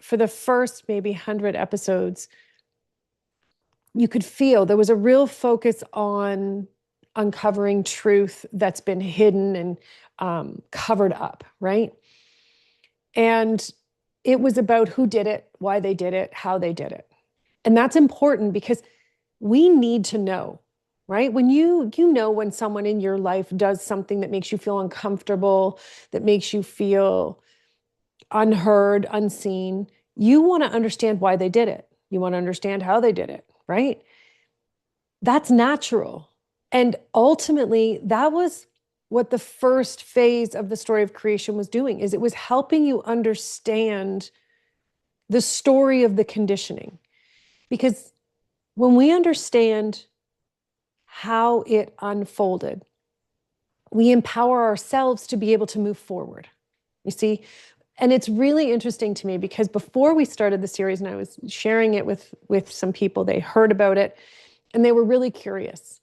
for the first maybe 100 episodes, you could feel there was a real focus on uncovering truth that's been hidden and covered up, right? And it was about who did it, why they did it, how they did it. And that's important because we need to know, right? When you know when someone in your life does something that makes you feel uncomfortable, that makes you feel unheard, unseen, you want to understand why they did it. You want to understand how they did it, right? That's natural. And ultimately, that was what the first phase of the story of creation was doing, is it was helping you understand the story of the conditioning. Because when we understand how it unfolded, we empower ourselves to be able to move forward. You see? And it's really interesting to me because before we started the series and I was sharing it with some people, they heard about it and they were really curious.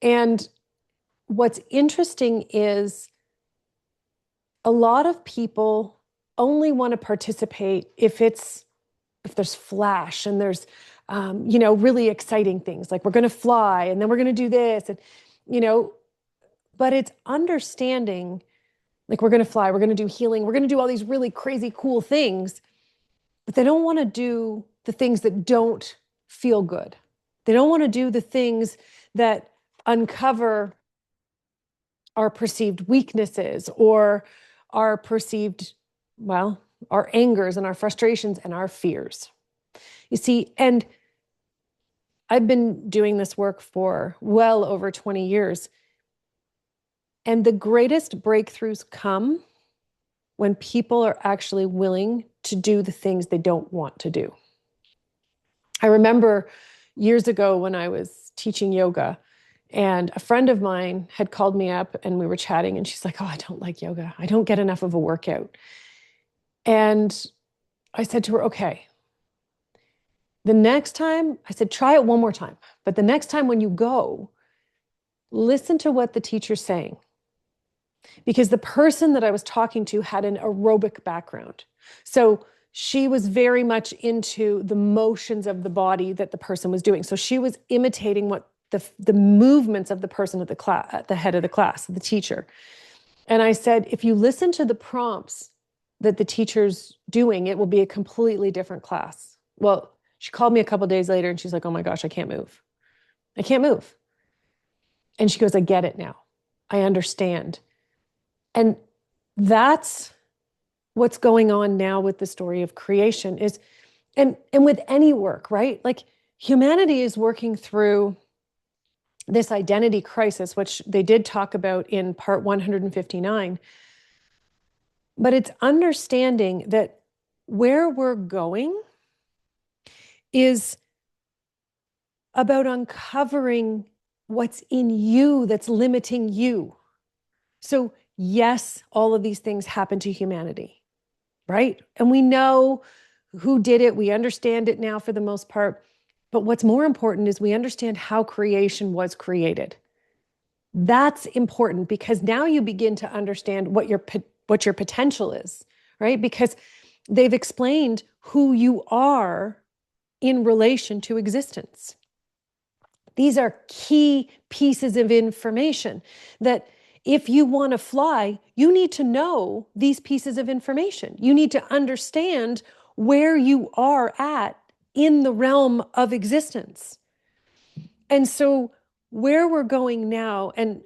And what's interesting is a lot of people only want to participate if there's flash and there's really exciting things like we're going to fly and then we're going to do this and but it's understanding, like we're going to fly, we're going to do healing, we're going to do all these really crazy cool things, but they don't want to do the things that don't feel good. They don't want to do the things that uncover our perceived weaknesses or our perceived, our angers and our frustrations and our fears. You see, and I've been doing this work for well over 20 years. And the greatest breakthroughs come when people are actually willing to do the things they don't want to do. I remember years ago when I was teaching yoga, and a friend of mine had called me up and we were chatting, and she's like, "Oh, I don't like yoga. I don't get enough of a workout." And I said to her, "Okay, the next time," I said, "try it one more time. But the next time when you go, listen to what the teacher's saying." Because the person that I was talking to had an aerobic background. So she was very much into the motions of the body that the person was doing. So she was imitating what the movements of the person at the head of the class, the teacher. And I said, if you listen to the prompts that the teacher's doing, it will be a completely different class. Well, she called me a couple of days later and she's like, "Oh my gosh, I can't move. I can't move." And she goes, "I get it now. I understand." And that's what's going on now with the story of creation is, and with any work, right? Like humanity is working through this identity crisis, which they did talk about in part 159. But it's understanding that where we're going is about uncovering what's in you that's limiting you. So yes, all of these things happen to humanity, right? And we know who did it. We understand it now for the most part. But what's more important is we understand how creation was created. That's important because now you begin to understand what your potential is, right? Because they've explained who you are in relation to existence. These are key pieces of information that if you want to fly, you need to know these pieces of information. You need to understand where you are at in the realm of existence. And so where we're going now, and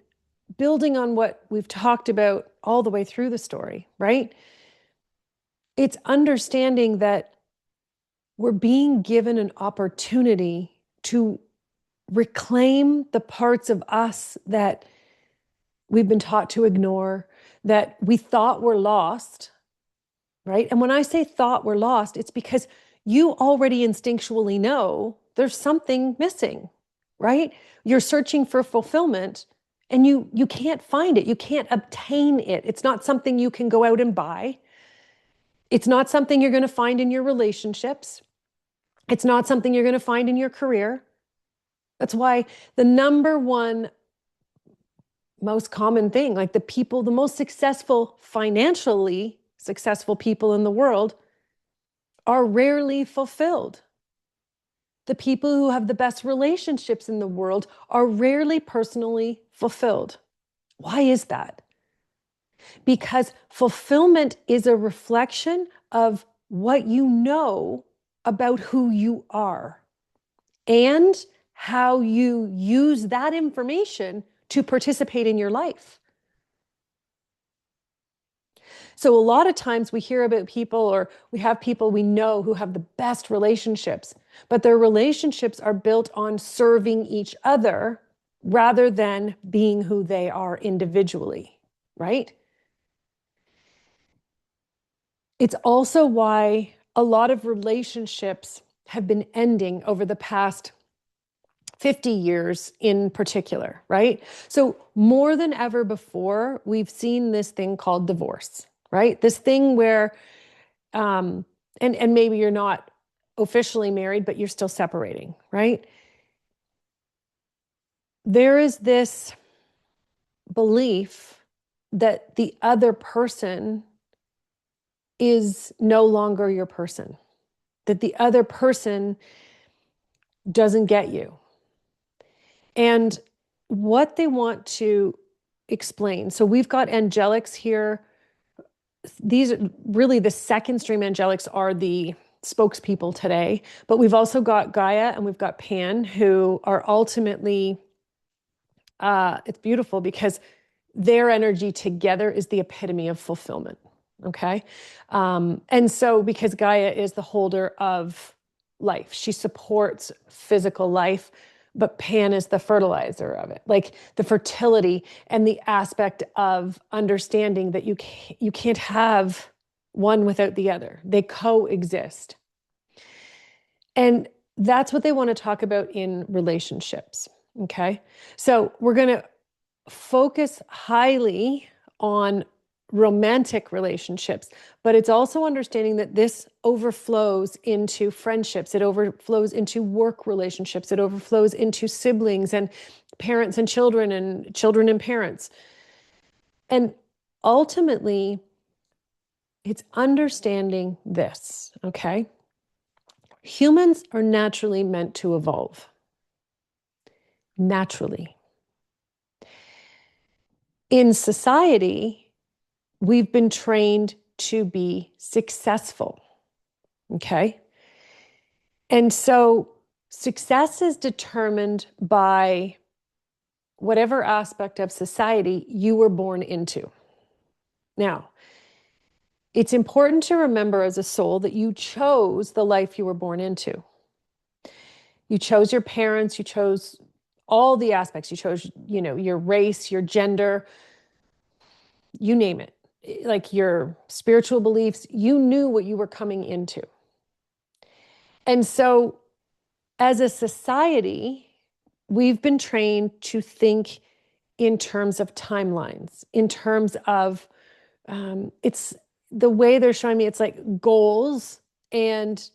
building on what we've talked about all the way through the story, right? It's understanding that we're being given an opportunity to reclaim the parts of us that we've been taught to ignore, that we thought were lost, right? And when I say thought we're lost, it's because you already instinctually know there's something missing, right? You're searching for fulfillment and you can't find it. You can't obtain it. It's not something you can go out and buy. It's not something you're going to find in your relationships. It's not something you're going to find in your career. That's why the number one most common thing, like the most financially successful people in the world are rarely fulfilled. The people who have the best relationships in the world are rarely personally fulfilled. Why is that? Because fulfillment is a reflection of what you know about who you are and how you use that information to participate in your life. So a lot of times we hear about people, or we have people we know who have the best relationships, but their relationships are built on serving each other rather than being who they are individually, right? It's also why a lot of relationships have been ending over the past 50 years in particular, right? So more than ever before, we've seen this thing called divorce, right? This thing where, and maybe you're not officially married, but you're still separating, right? There is this belief that the other person is no longer your person, that the other person doesn't get you. And what they want to explain. So we've got angelics here. These are really the second stream angelics are the spokespeople today, but we've also got Gaia and we've got Pan, who are ultimately, it's beautiful because their energy together is the epitome of fulfillment. Okay. And so because Gaia is the holder of life, she supports physical life, but Pan is the fertilizer of it, like the fertility and the aspect of understanding that you can't have one without the other. They coexist. And that's what they want to talk about in relationships. Okay. So we're going to focus highly on romantic relationships, but it's also understanding that this overflows into friendships, it overflows into work relationships, it overflows into siblings and parents and children and parents. And ultimately, it's understanding this, okay? Humans are naturally meant to evolve. Naturally. In society, we've been trained to be successful, okay? And so success is determined by whatever aspect of society you were born into. Now, it's important to remember as a soul that you chose the life you were born into. You chose your parents, you chose all the aspects, you chose, your race, your gender, you name it, like your spiritual beliefs, you knew what you were coming into. And so as a society, we've been trained to think in terms of timelines, in terms of, it's the way they're showing me, it's like goals and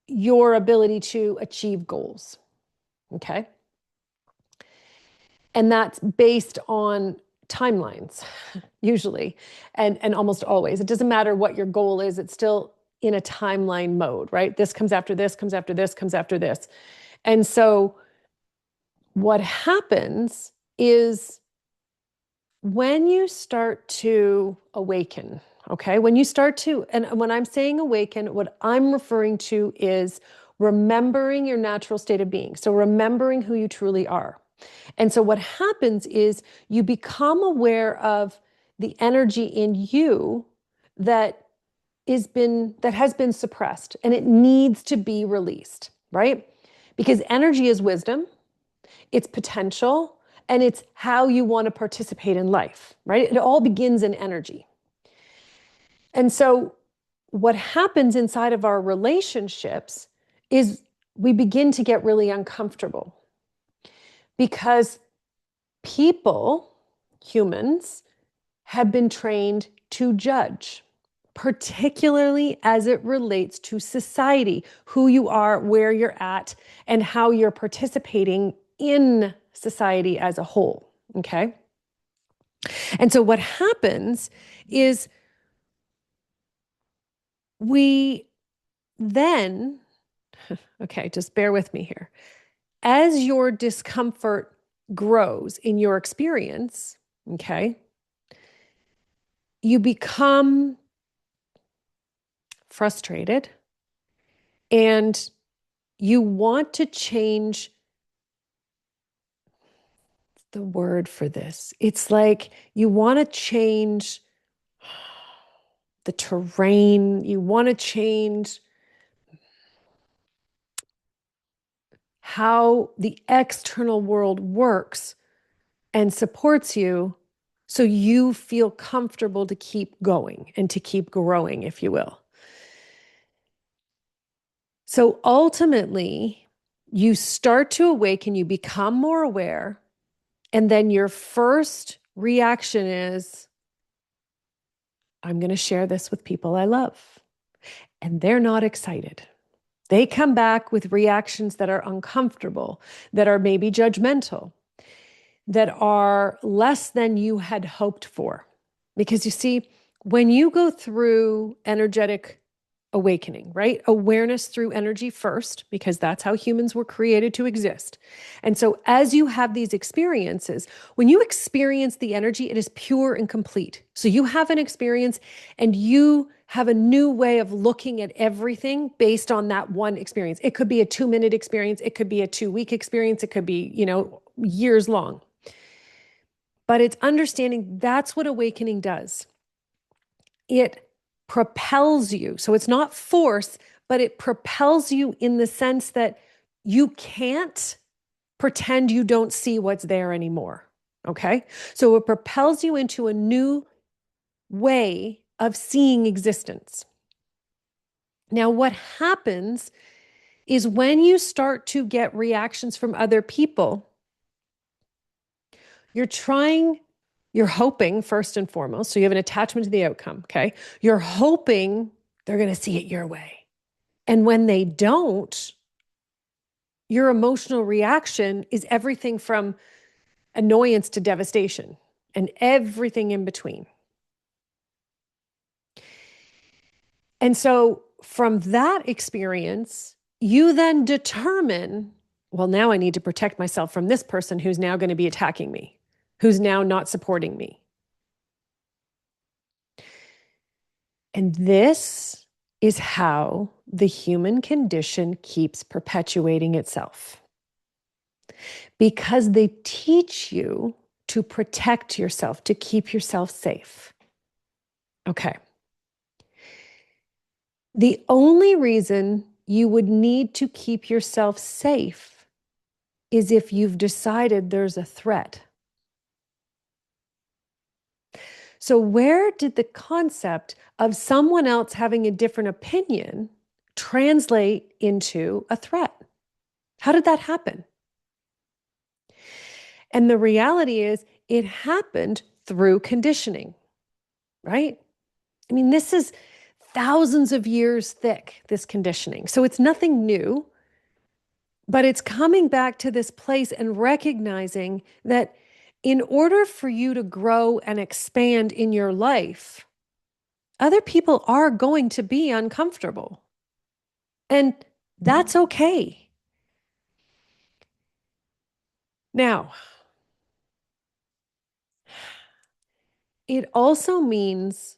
your ability to achieve goals. Okay. And that's based on timelines, usually, and almost always. It doesn't matter what your goal is, it's still in a timeline mode, right? This comes after this, comes after this, comes after this. And so what happens is when you start to awaken, okay? When you start to, and when I'm saying awaken, what I'm referring to is remembering your natural state of being. So remembering who you truly are. And so what happens is you become aware of the energy in you that has been suppressed and it needs to be released, right? Because energy is wisdom, it's potential, and it's how you want to participate in life, right? It all begins in energy. And so what happens inside of our relationships is we begin to get really uncomfortable because people, humans, have been trained to judge, particularly as it relates to society, who you are, where you're at, and how you're participating in society as a whole, okay? And so what happens is we Then, okay, just bear with me here. As your discomfort grows in your experience, okay, you become frustrated and you want to change the word for this. It's like you want to change the terrain, you want to change how the external world works and supports you so you feel comfortable to keep going and to keep growing, if you will. So ultimately, you start to awaken, you become more aware, and then your first reaction is, I'm going to share this with people I love. And they're not excited. They come back with reactions that are uncomfortable, that are maybe judgmental, that are less than you had hoped for. Because you see, when you go through energetic awakening, right? Awareness through energy first, because that's how humans were created to exist. And so as you have these experiences, when you experience the energy, it is pure and complete. So you have an experience and you have a new way of looking at everything based on that one experience. It could be a 2-minute experience. It could be a 2-week experience. It could be, years long. But it's understanding that's what awakening does. It propels you. So it's not force, but it propels you in the sense that you can't pretend you don't see what's there anymore. Okay. So it propels you into a new way of seeing existence. Now, what happens is when you start to get reactions from other people, you're hoping first and foremost, so you have an attachment to the outcome, okay? You're hoping they're going to see it your way. And when they don't, your emotional reaction is everything from annoyance to devastation and everything in between. And so from that experience, you then determine, well, now I need to protect myself from this person who's now going to be attacking me, who's now not supporting me. And this is how the human condition keeps perpetuating itself. Because they teach you to protect yourself, to keep yourself safe. Okay. The only reason you would need to keep yourself safe is if you've decided there's a threat. So, where did the concept of someone else having a different opinion translate into a threat? How did that happen? And the reality is, it happened through conditioning, right? I mean, this is thousands of years thick, this conditioning. So it's nothing new, but it's coming back to this place and recognizing that in order for you to grow and expand in your life, other people are going to be uncomfortable. And that's okay. Now, it also means,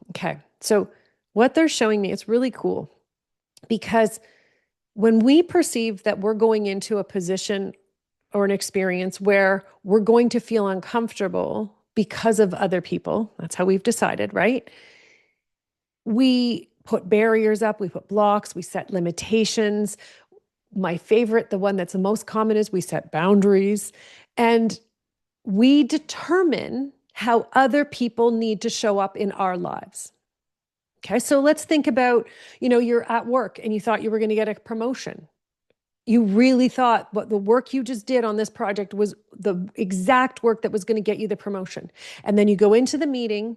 okay, so what they're showing me, it's really cool because when we perceive that we're going into a position or an experience where we're going to feel uncomfortable because of other people, that's how we've decided, right? We put barriers up, we put blocks, we set limitations. My favorite, the one that's the most common, is we set boundaries. And we determine how other people need to show up in our lives. Okay, so let's think about, you're at work and you thought you were going to get a promotion. You really thought what the work you just did on this project was the exact work that was going to get you the promotion. And then you go into the meeting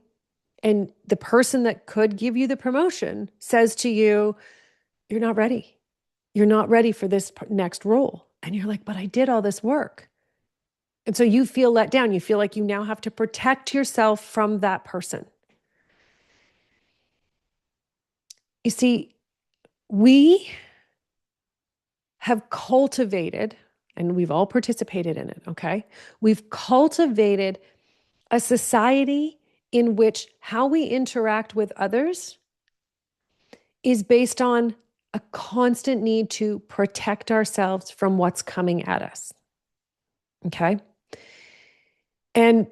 and the person that could give you the promotion says to you, you're not ready. You're not ready for this next role. And you're like, but I did all this work. And so you feel let down. You feel like you now have to protect yourself from that person. You see, We have cultivated, and we've all participated in it, okay? We've cultivated a society in which how we interact with others is based on a constant need to protect ourselves from what's coming at us, okay? And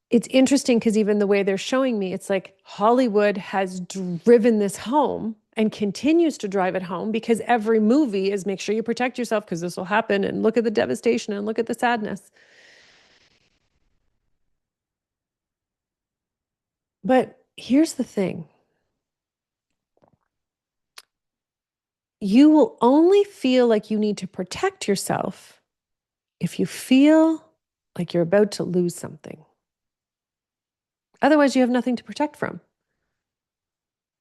it's interesting because even the way they're showing me, it's like Hollywood has driven this home and continues to drive it home because every movie is make sure you protect yourself because this will happen and look at the devastation and look at the sadness. But here's the thing. You will only feel like you need to protect yourself if you feel like you're about to lose something. Otherwise, you have nothing to protect from.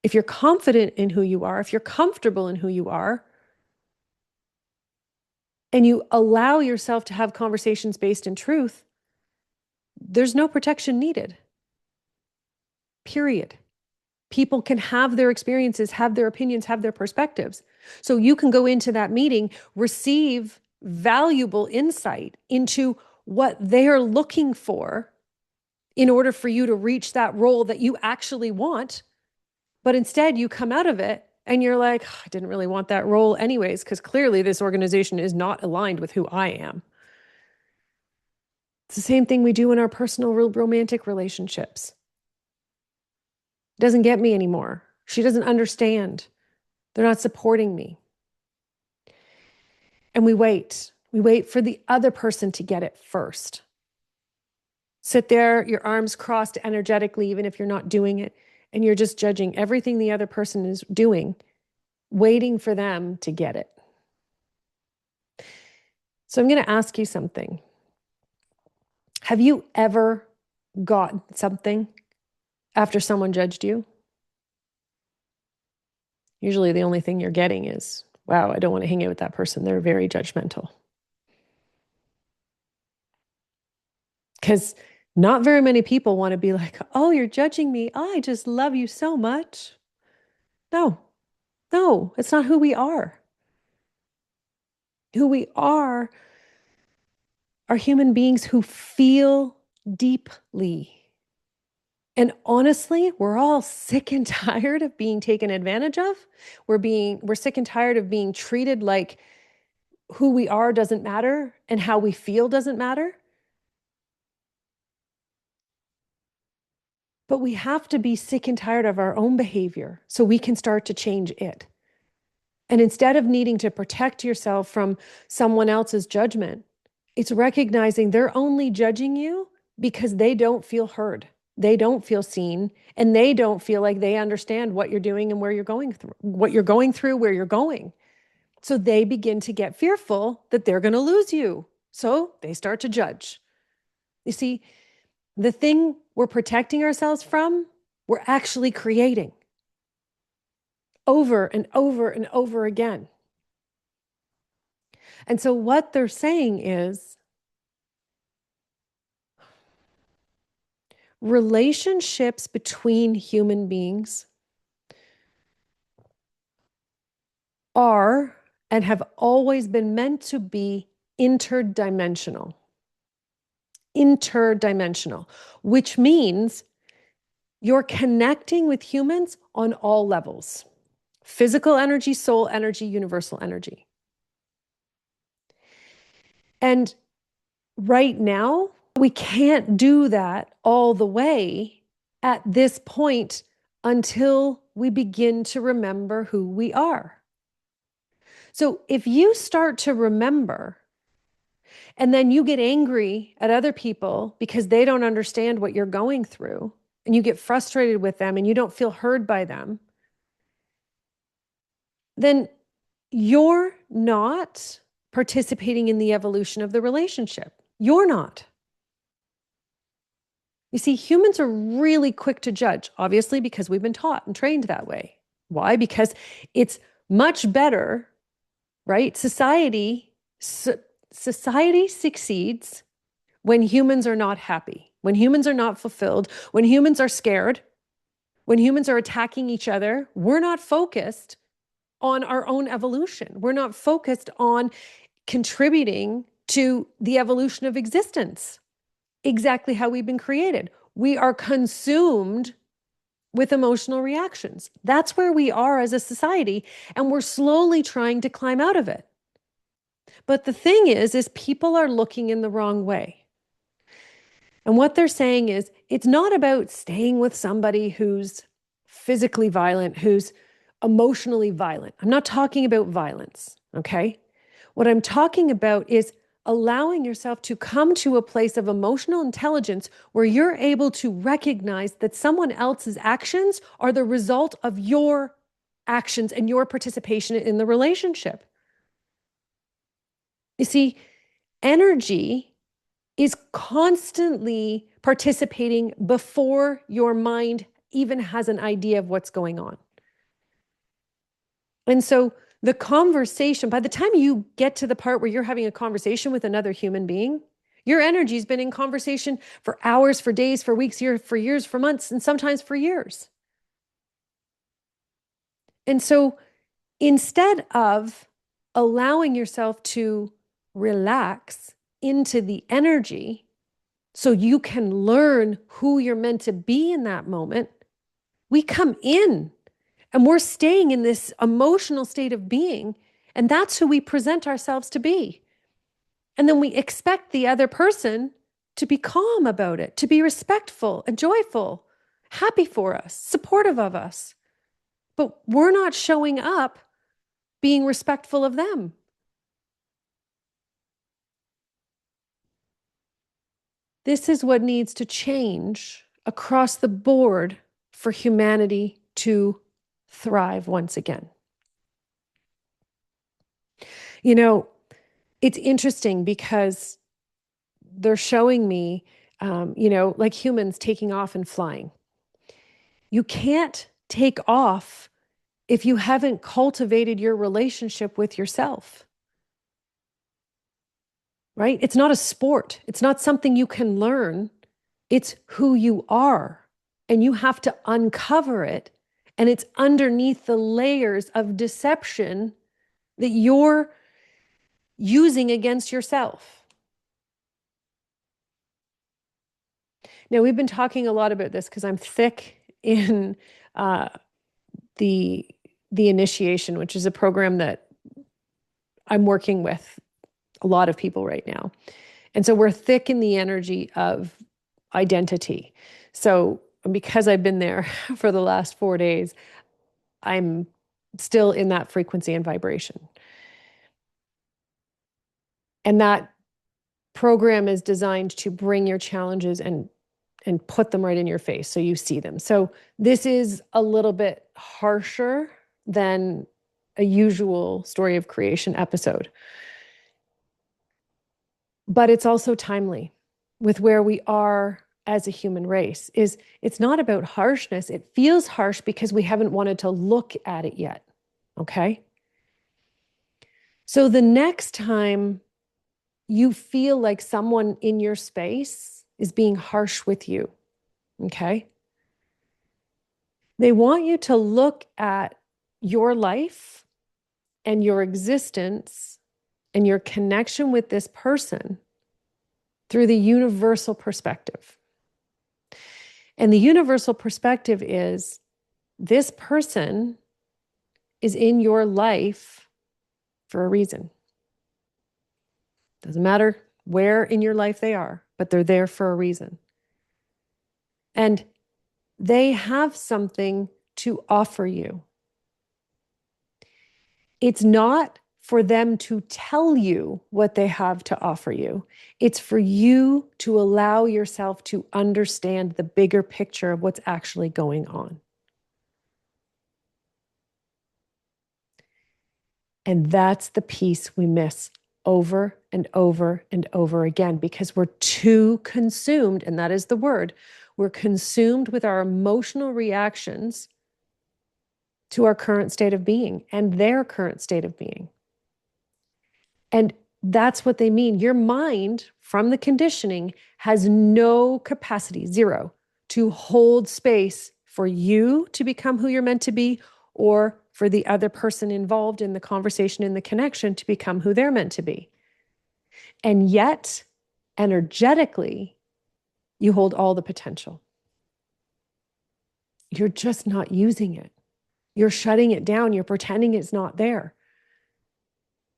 If you're confident in who you are, if you're comfortable in who you are, and you allow yourself to have conversations based in truth, there's no protection needed. Period. People can have their experiences, have their opinions, have their perspectives. So you can go into that meeting, receive valuable insight into what they're looking for in order for you to reach that role that you actually want. But instead, you come out of it and you're like, oh, I didn't really want that role anyways, because clearly this organization is not aligned with who I am. It's the same thing we do in our personal romantic relationships. Doesn't get me anymore. She doesn't understand. They're not supporting me. And we wait. We wait for the other person to get it first. Sit there, your arms crossed energetically, even if you're not doing it, and you're just judging everything the other person is doing, waiting for them to get it. So I'm going to ask you something. Have you ever gotten something after someone judged you? Usually the only thing you're getting is, wow, I don't want to hang out with that person. They're very judgmental. Because not very many people want to be like, oh, you're judging me. I just love you so much. No, it's not who we are. Who we are human beings who feel deeply. And honestly, we're all sick and tired of being taken advantage of. We're sick and tired of being treated like who we are doesn't matter and how we feel doesn't matter. But we have to be sick and tired of our own behavior so we can start to change it. And instead of needing to protect yourself from someone else's judgment, it's recognizing they're only judging you because they don't feel heard. They don't feel seen, and they don't feel like they understand what you're doing and where you're going through, where you're going. So they begin to get fearful that they're going to lose you. So they start to judge. You see, the thing we're protecting ourselves from, we're actually creating over and over and over again. And so what they're saying is relationships between human beings are and have always been meant to be interdimensional. Interdimensional, which means you're connecting with humans on all levels: physical energy, soul energy, universal energy. And right now, we can't do that all the way at this point until we begin to remember who we are. So if you start to remember and then you get angry at other people because they don't understand what you're going through, and you get frustrated with them and you don't feel heard by them, then you're not participating in the evolution of the relationship. You're not. You see, humans are really quick to judge, obviously, because we've been taught and trained that way. Why? Because it's much better, right? Society succeeds when humans are not happy, when humans are not fulfilled, when humans are scared, when humans are attacking each other. We're not focused. on our own evolution. We're not focused on contributing to the evolution of existence, exactly how we've been created. We are consumed with emotional reactions. That's where we are as a society, and we're slowly trying to climb out of it. But the thing is people are looking in the wrong way. And what they're saying is it's not about staying with somebody who's physically violent, who's emotionally violent. I'm not talking about violence, okay? What I'm talking about is allowing yourself to come to a place of emotional intelligence where you're able to recognize that someone else's actions are the result of your actions and your participation in the relationship. You see, energy is constantly participating before your mind even has an idea of what's going on. And so the conversation, by the time you get to the part where you're having a conversation with another human being, your energy's been in conversation for hours, for days, for weeks, for years, for months, and sometimes for years. And so instead of allowing yourself to relax into the energy so you can learn who you're meant to be in that moment, we come in and we're staying in this emotional state of being, and that's who we present ourselves to be. And then we expect the other person to be calm about it, to be respectful and joyful, happy for us, supportive of us. But we're not showing up being respectful of them. This is what needs to change across the board for humanity to thrive once again. You know, it's interesting because they're showing me, like humans taking off and flying. You can't take off if you haven't cultivated your relationship with yourself, right? It's not a sport. It's not something you can learn. It's who you are, and you have to uncover it. And it's underneath the layers of deception that you're using against yourself. Now, we've been talking a lot about this because I'm thick in the initiation, which is a program that I'm working with a lot of people right now. And so we're thick in the energy of identity. So because I've been there for the last 4 days, I'm still in that frequency and vibration. And that program is designed to bring your challenges and put them right in your face so you see them. So this is a little bit harsher than a usual story of creation episode. But it's also timely with where we are as a human race. It's not about harshness. It feels harsh because we haven't wanted to look at it yet. Okay? So the next time you feel like someone in your space is being harsh with you, okay? They want you to look at your life and your existence and your connection with this person through the universal perspective. And the universal perspective is this person is in your life for a reason. Doesn't matter where in your life they are, but they're there for a reason. And they have something to offer you. It's not for them to tell you what they have to offer you. It's for you to allow yourself to understand the bigger picture of what's actually going on. And that's the piece we miss over and over and over again because we're too consumed, and that is the word, we're consumed with our emotional reactions to our current state of being and their current state of being. And that's what they mean. Your mind, from the conditioning, has no capacity, zero, to hold space for you to become who you're meant to be or for the other person involved in the conversation, in the connection, to become who they're meant to be. And yet, energetically, you hold all the potential. You're just not using it. You're shutting it down. You're pretending it's not there.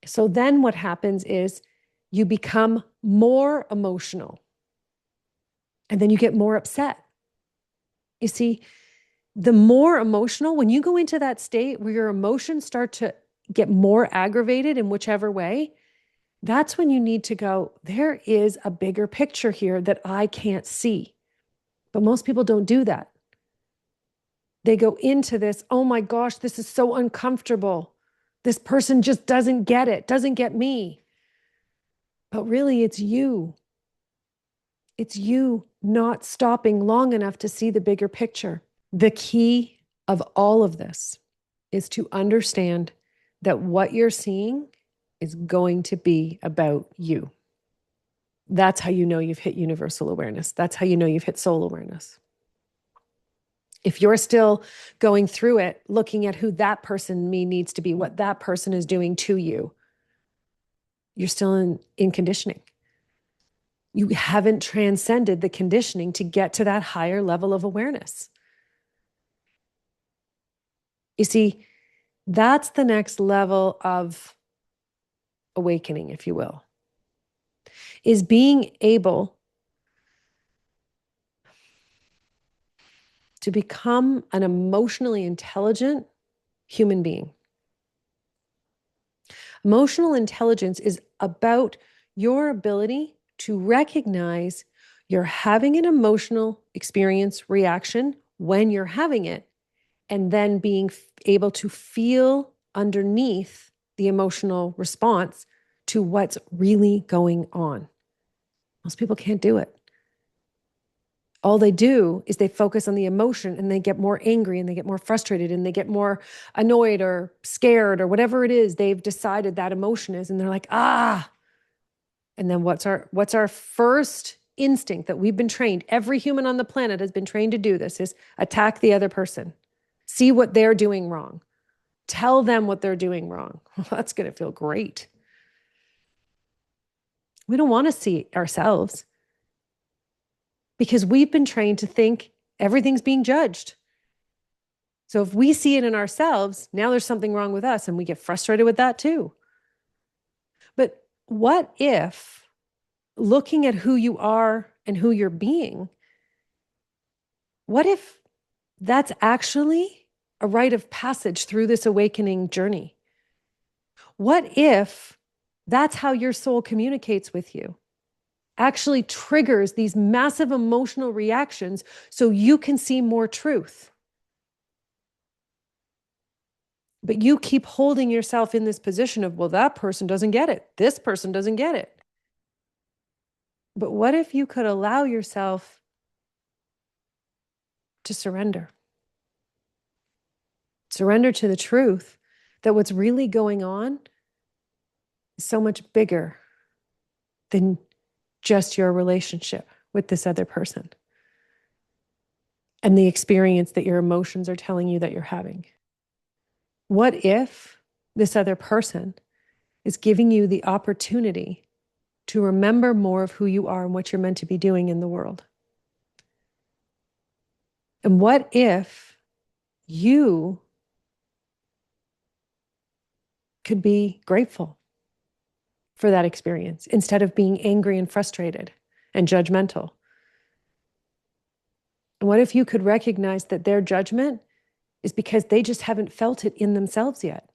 So then what happens is you become more emotional, and then you get more upset. You see, the more emotional, when you go into that state where your emotions start to get more aggravated in whichever way, that's when you need to go, there is a bigger picture here that I can't see. But most people don't do that. They go into this, oh my gosh, this is so uncomfortable. This person just doesn't get it, doesn't get me. But really, it's you. It's you not stopping long enough to see the bigger picture. The key of all of this is to understand that what you're seeing is going to be about you. That's how you know you've hit universal awareness. That's how you know you've hit soul awareness. If you're still going through it, looking at who that person needs to be, what that person is doing to you, you're still in conditioning. You haven't transcended the conditioning to get to that higher level of awareness. You see, that's the next level of awakening, if you will, is being able to become an emotionally intelligent human being. Emotional intelligence is about your ability to recognize you're having an emotional experience, reaction when you're having it, and then being able to feel underneath the emotional response to what's really going on. Most people can't do it. All they do is they focus on the emotion, and they get more angry, and they get more frustrated, and they get more annoyed or scared or whatever it is they've decided that emotion is. And they're like, ah. And then what's our first instinct that we've been trained? Every human on the planet has been trained to do this, is attack the other person. See what they're doing wrong. Tell them what they're doing wrong. Well, that's going to feel great. We don't want to see ourselves, because we've been trained to think everything's being judged. So if we see it in ourselves, now there's something wrong with us, and we get frustrated with that too. But what if looking at who you are and who you're being, what if that's actually a rite of passage through this awakening journey? What if that's how your soul communicates with you? Actually triggers these massive emotional reactions so you can see more truth. But you keep holding yourself in this position of, well, that person doesn't get it. This person doesn't get it. But what if you could allow yourself to surrender? Surrender to the truth that what's really going on is so much bigger than just your relationship with this other person and the experience that your emotions are telling you that you're having. What if this other person is giving you the opportunity to remember more of who you are and what you're meant to be doing in the world? And what if you could be grateful for that experience instead of being angry and frustrated and judgmental? And what if you could recognize that their judgment is because they just haven't felt it in themselves yet?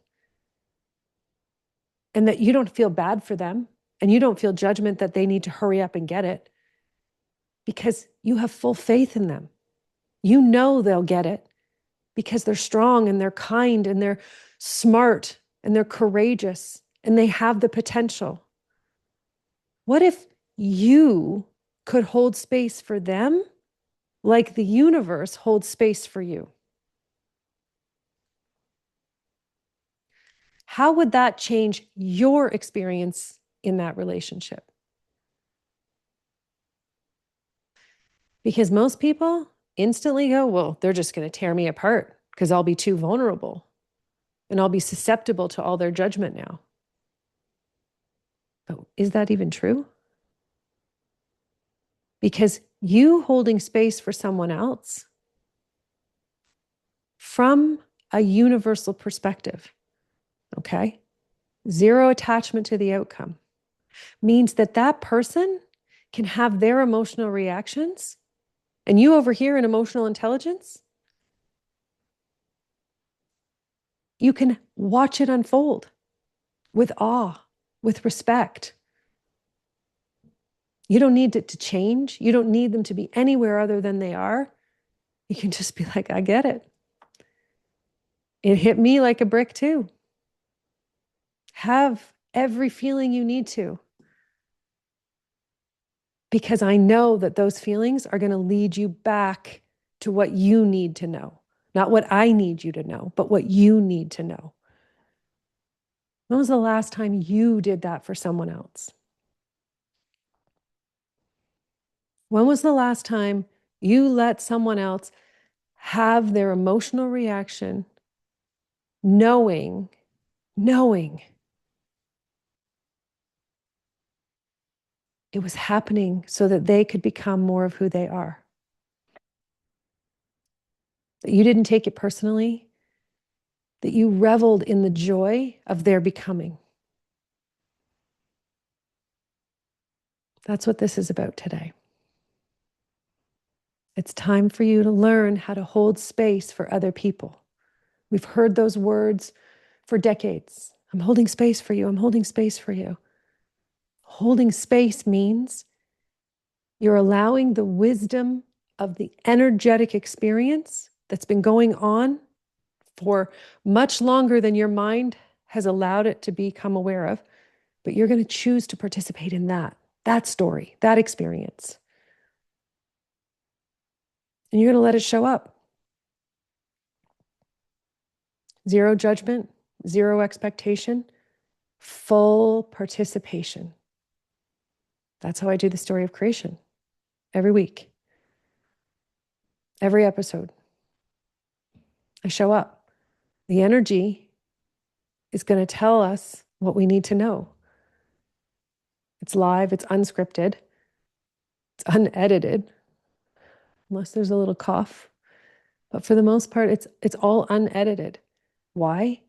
And that you don't feel bad for them, and you don't feel judgment that they need to hurry up and get it, because you have full faith in them. You know they'll get it because they're strong, and they're kind, and they're smart, and they're courageous, and they have the potential. What if you could hold space for them like the universe holds space for you? How would that change your experience in that relationship? Because most people instantly go, well, they're just going to tear me apart because I'll be too vulnerable. and I'll be susceptible to all their judgment now. But is that even true? Because you holding space for someone else from a universal perspective, okay? Zero attachment to the outcome means that that person can have their emotional reactions, and you over here in emotional intelligence, you can watch it unfold with awe, with respect. You don't need it to change. You don't need them to be anywhere other than they are. You can just be like, I get it. It hit me like a brick too. Have every feeling you need to, because I know that those feelings are going to lead you back to what you need to know. Not what I need you to know, but what you need to know. When was the last time you did that for someone else? When was the last time you let someone else have their emotional reaction, knowing it was happening so that they could become more of who they are? That you didn't take it personally, that you reveled in the joy of their becoming. That's what this is about today. It's time for you to learn how to hold space for other people. We've heard those words for decades. I'm holding space for you. I'm holding space for you. Holding space means you're allowing the wisdom of the energetic experience that's been going on for much longer than your mind has allowed it to become aware of, but you're going to choose to participate in that story, that experience. And you're going to let it show up. Zero judgment, zero expectation, full participation. That's how I do the story of creation every week, every episode. I show up. The energy is going to tell us what we need to know. It's live, it's unscripted, it's unedited, unless there's a little cough. But for the most part, it's all unedited. Why?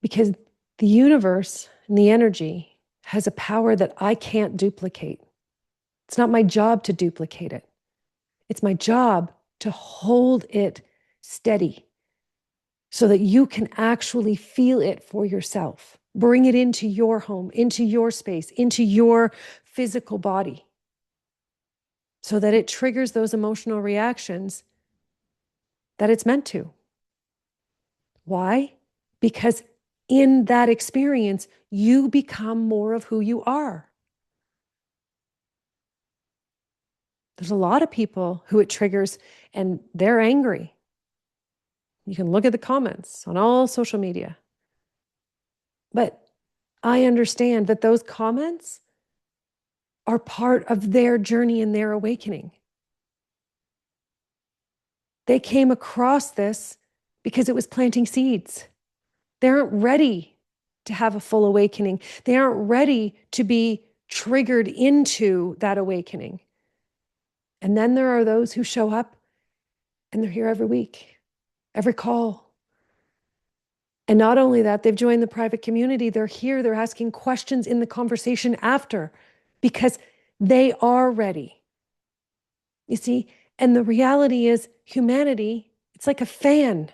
Because the universe and the energy has a power that I can't duplicate. It's not my job to duplicate it. It's my job to hold it steady so that you can actually feel it for yourself. Bring it into your home, into your space, into your physical body, so that it triggers those emotional reactions that it's meant to. Why? Because in that experience, you become more of who you are. There's a lot of people who it triggers and they're angry. You can look at the comments on all social media. But I understand that those comments are part of their journey and their awakening. They came across this because it was planting seeds. They aren't ready to have a full awakening. They aren't ready to be triggered into that awakening. And then there are those who show up and they're here every week, every call. And not only that, they've joined the private community. They're here, they're asking questions in the conversation after because they are ready. You see, and the reality is humanity, it's like a fan,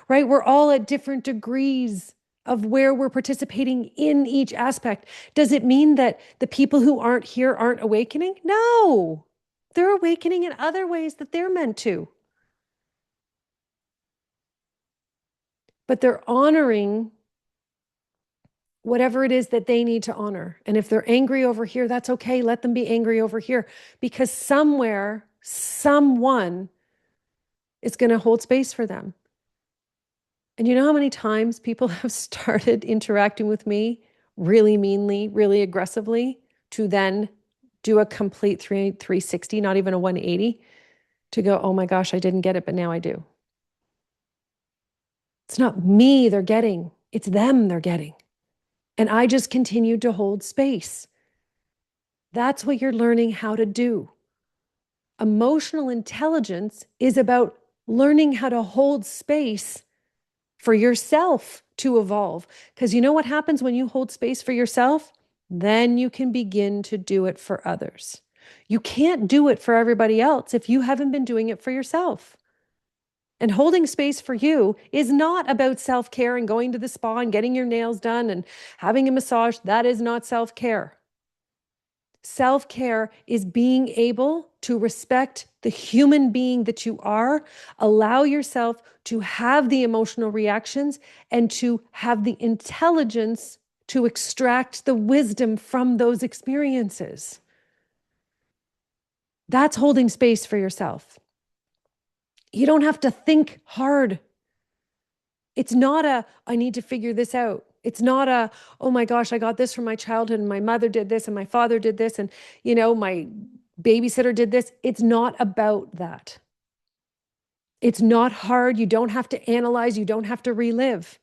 right? We're all at different degrees of where we're participating in each aspect. Does it mean that the people who aren't here aren't awakening? No, they're awakening in other ways that they're meant to. But they're honoring whatever it is that they need to honor. And if they're angry over here, that's okay. Let them be angry over here, because somewhere, someone is going to hold space for them. And you know how many times people have started interacting with me really meanly, really aggressively, to then do a complete 360, not even a 180, to go, oh my gosh, I didn't get it, but now I do. It's not me they're getting, it's them they're getting. And I just continued to hold space. That's what you're learning how to do. Emotional intelligence is about learning how to hold space for yourself to evolve. Because you know what happens when you hold space for yourself? Then you can begin to do it for others. You can't do it for everybody else if you haven't been doing it for yourself. And holding space for you is not about self-care and going to the spa and getting your nails done and having a massage. That is not self-care. Self-care is being able to respect the human being that you are, allow yourself to have the emotional reactions and to have the intelligence to extract the wisdom from those experiences. That's holding space for yourself. You don't have to think hard. It's not I need to figure this out. It's not oh my gosh, I got this from my childhood and my mother did this and my father did this and, my babysitter did this. It's not about that. It's not hard. You don't have to analyze. You don't have to relive.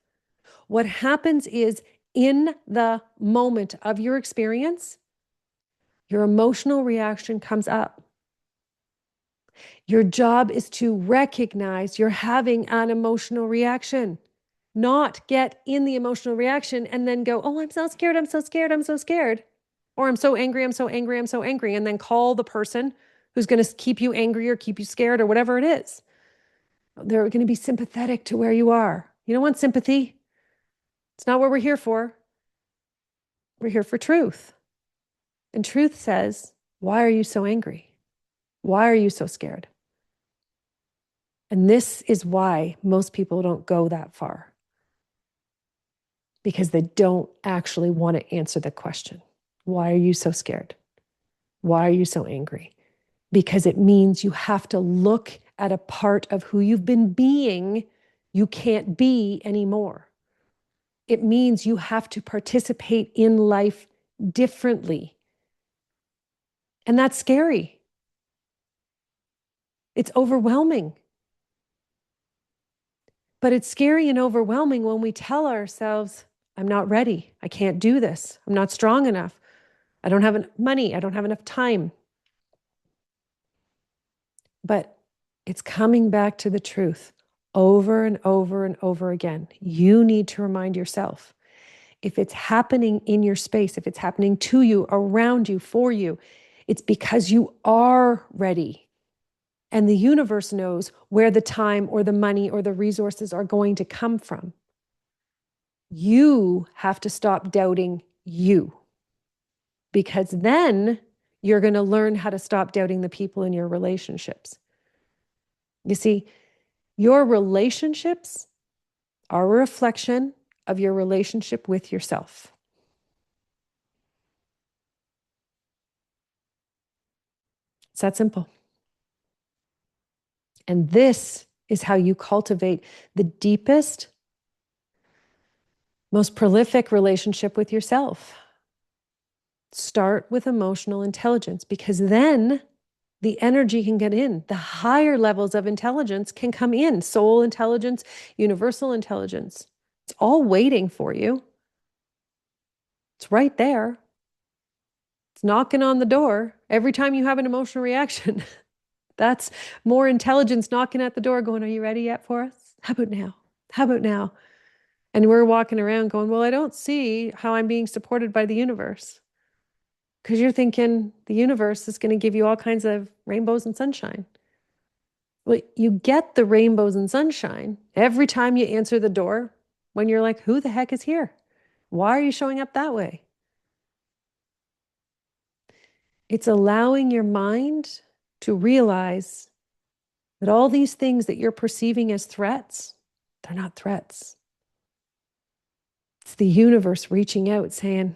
What happens is in the moment of your experience, your emotional reaction comes up. Your job is to recognize you're having an emotional reaction. Not get in the emotional reaction and then go, oh, I'm so scared, I'm so scared, I'm so scared. Or I'm so angry, I'm so angry, I'm so angry. And then call the person who's going to keep you angry or keep you scared or whatever it is. They're going to be sympathetic to where you are. You don't want sympathy. It's not what we're here for. We're here for truth. And truth says, why are you so angry? Why are you so scared? And this is why most people don't go that far. Because they don't actually want to answer the question. Why are you so scared? Why are you so angry? Because it means you have to look at a part of who you've been being you can't be anymore. It means you have to participate in life differently. And that's scary. It's overwhelming. But it's scary and overwhelming when we tell ourselves, I'm not ready. I can't do this. I'm not strong enough. I don't have enough money. I don't have enough time. But it's coming back to the truth over and over and over again. You need to remind yourself, if it's happening in your space, if it's happening to you, around you, for you, it's because you are ready. And the universe knows where the time or the money or the resources are going to come from. You have to stop doubting you, because then you're going to learn how to stop doubting the people in your relationships. You see, your relationships are a reflection of your relationship with yourself. It's that simple. And this is how you cultivate the deepest, most prolific relationship with yourself. Start with emotional intelligence, because then the energy can get in. The higher levels of intelligence can come in. Soul intelligence, universal intelligence. It's all waiting for you. It's right there. It's knocking on the door every time you have an emotional reaction. That's more intelligence knocking at the door going, are you ready yet for us? How about now? How about now? And we're walking around going, well, I don't see how I'm being supported by the universe. Because you're thinking the universe is going to give you all kinds of rainbows and sunshine. Well, you get the rainbows and sunshine every time you answer the door when you're like, who the heck is here? Why are you showing up that way? It's allowing your mind to realize that all these things that you're perceiving as threats, they're not threats. It's the universe reaching out saying,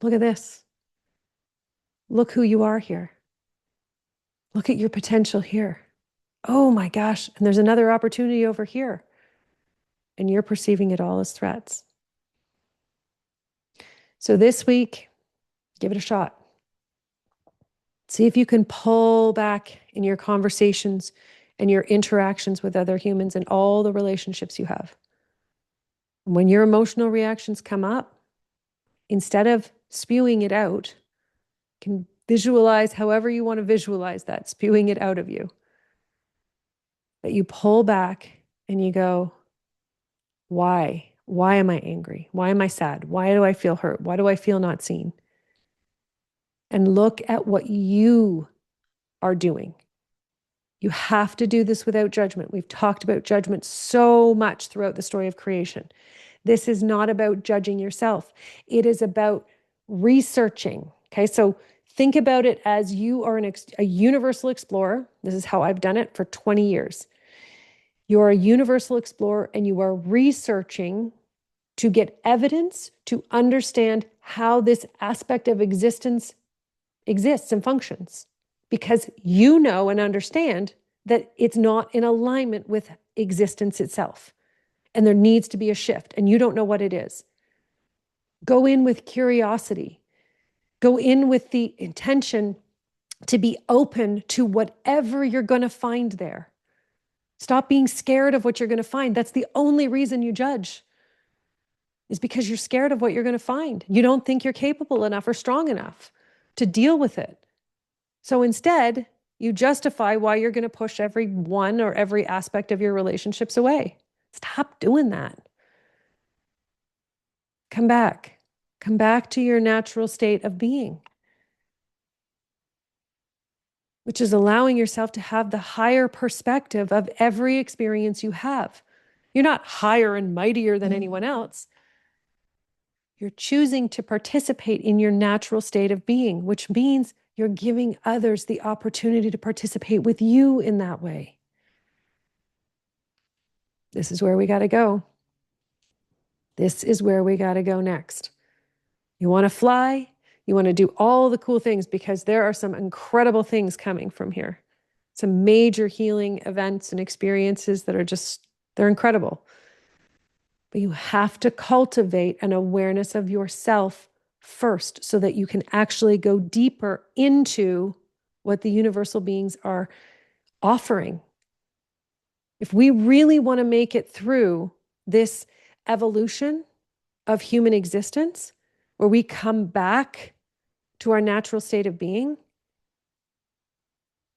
look at this. Look who you are here. Look at your potential here. Oh my gosh. And there's another opportunity over here. And you're perceiving it all as threats. So this week, give it a shot. See if you can pull back in your conversations and your interactions with other humans and all the relationships you have. When your emotional reactions come up, instead of spewing it out, you can visualize however you want to visualize that, spewing it out of you. That you pull back and you go, why? Why am I angry? Why am I sad? Why do I feel hurt? Why do I feel not seen? And look at what you are doing. You have to do this without judgment. We've talked about judgment so much throughout the story of creation. This is not about judging yourself. It is about researching. Okay, so think about it as you are a universal explorer. This is how I've done it for 20 years. You're a universal explorer and you are researching to get evidence to understand how this aspect of existence exists and functions. Because you know and understand that it's not in alignment with existence itself. And there needs to be a shift, and you don't know what it is. Go in with curiosity. Go in with the intention to be open to whatever you're going to find there. Stop being scared of what you're going to find. That's the only reason you judge, is because you're scared of what you're going to find. You don't think you're capable enough or strong enough to deal with it. So instead, you justify why you're going to push every one or every aspect of your relationships away. Stop doing that. Come back. Come back to your natural state of being, which is allowing yourself to have the higher perspective of every experience you have. You're not higher and mightier than anyone else. You're choosing to participate in your natural state of being, which means you're giving others the opportunity to participate with you in that way. This is where we got to go. This is where we got to go next. You want to fly? You want to do all the cool things, because there are some incredible things coming from here. Some major healing events and experiences that are they're incredible. But you have to cultivate an awareness of yourself first so that you can actually go deeper into what the universal beings are offering. If we really want to make it through this evolution of human existence, where we come back to our natural state of being,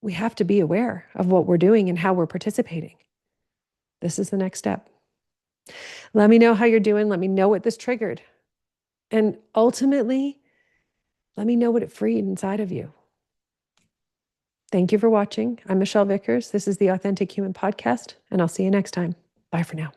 we have to be aware of what we're doing and how we're participating. This is the next step. Let me know how you're doing. Let me know what this triggered. And ultimately, let me know what it freed inside of you. Thank you for watching. I'm Michelle Vickers. This is the Authentic Human Podcast, and I'll see you next time. Bye for now.